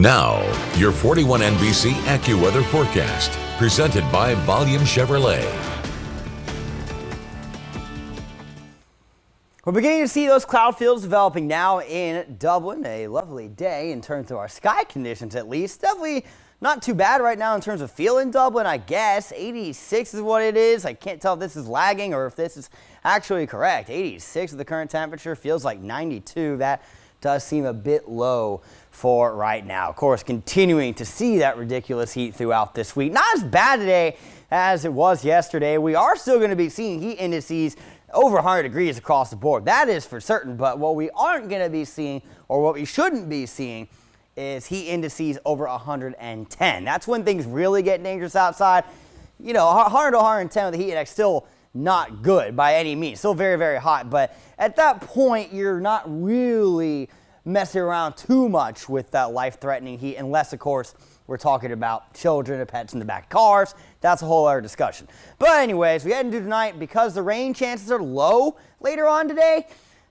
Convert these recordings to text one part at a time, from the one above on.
Now, your 41 NBC AccuWeather forecast, presented by Volume Chevrolet. We're beginning to see those cloud fields developing now in Dublin. A lovely day in terms of our sky conditions, at least. Definitely not too bad right now in terms of feel in Dublin, I guess. 86 is what it is. I can't tell if this is lagging or if this is actually correct. 86 is the current temperature. Feels like 92. That does seem a bit low for right now. Of course, continuing to see that ridiculous heat throughout this week. Not as bad today as it was yesterday. We are still going to be seeing heat indices over 100 degrees across the board. That is for certain. But what we aren't going to be seeing, or what we shouldn't be seeing, is heat indices over 110. That's when things really get dangerous outside. You know, 100 to 110 with the heat index still not good by any means. Still very, very hot. But at that point, you're not really messing around too much with that life-threatening heat, unless, of course, we're talking about children and pets in the back of cars. That's a whole other discussion. But anyways, we head into tonight because the rain chances are low later on today.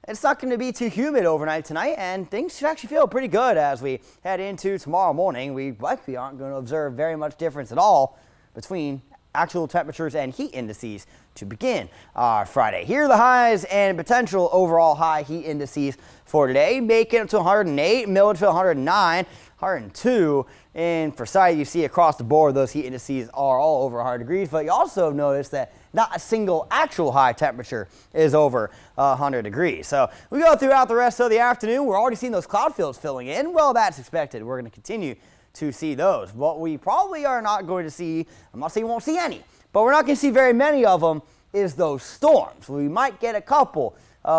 It's not going to be too humid overnight tonight, and things should actually feel pretty good as we head into tomorrow morning. We likely aren't going to observe very much difference at all between actual temperatures and heat indices to begin our Friday. Here are the highs and potential overall high heat indices for today. Macon up to 108, Milledgeville 109, 102. In Forsyth, you see across the board those heat indices are all over 100 degrees, but you also have noticed that not a single actual high temperature is over 100 degrees. So we go throughout the rest of the afternoon. We're already seeing those cloud fields filling in. Well, that's expected. We're going to continue to see those. What we probably are not going to see, I'm not saying we won't see any, but we're not going to see very many of them, is those storms. We might get a couple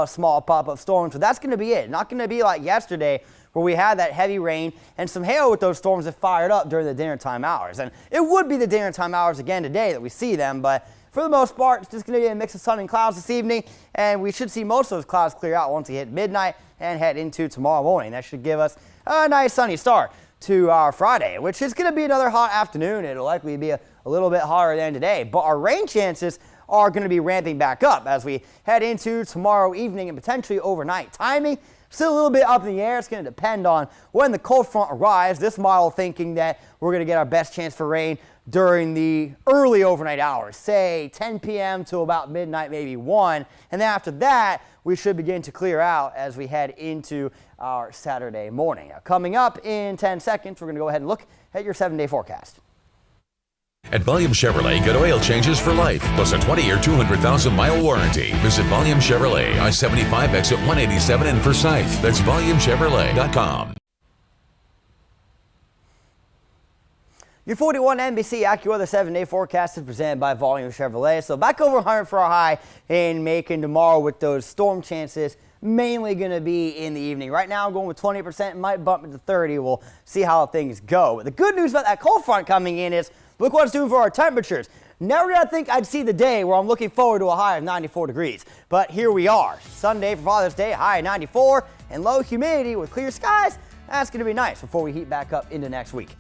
small pop-up storms, but that's going to be it. Not going to be like yesterday where we had that heavy rain and some hail with those storms that fired up during the dinner time hours. And it would be the dinner time hours again today that we see them, but for the most part, it's just going to be a mix of sun and clouds this evening, and we should see most of those clouds clear out once we hit midnight and head into tomorrow morning. That should give us a nice sunny start to our Friday, which is going to be another hot afternoon. It'll likely be a little bit hotter than today, but our rain chances are going to be ramping back up as we head into tomorrow evening and potentially overnight. Timing still a little bit up in the air. It's going to depend on when the cold front arrives. This model thinking that we're going to get our best chance for rain during the early overnight hours, say 10 p.m. to about midnight, maybe 1. And then after that, we should begin to clear out as we head into our Saturday morning. Now, coming up in 10 seconds, we're going to go ahead and look at your 7-day forecast. At Volume Chevrolet, get oil changes for life, plus a 20-year, 200,000-mile warranty. Visit Volume Chevrolet, I-75 exit 187 in Forsyth. That's VolumeChevrolet.com. Your 41 NBC AccuWeather 7-day forecast is presented by Volume Chevrolet. So back over 100 for our high in Macon tomorrow with those storm chances mainly going to be in the evening. Right now I'm going with 20%, might bump into 30. We'll see how things go. But the good news about that cold front coming in is look what it's doing for our temperatures. Never did I think I'd see the day where I'm looking forward to a high of 94 degrees. But here we are. Sunday for Father's Day, high of 94 and low humidity with clear skies. That's going to be nice before we heat back up into next week.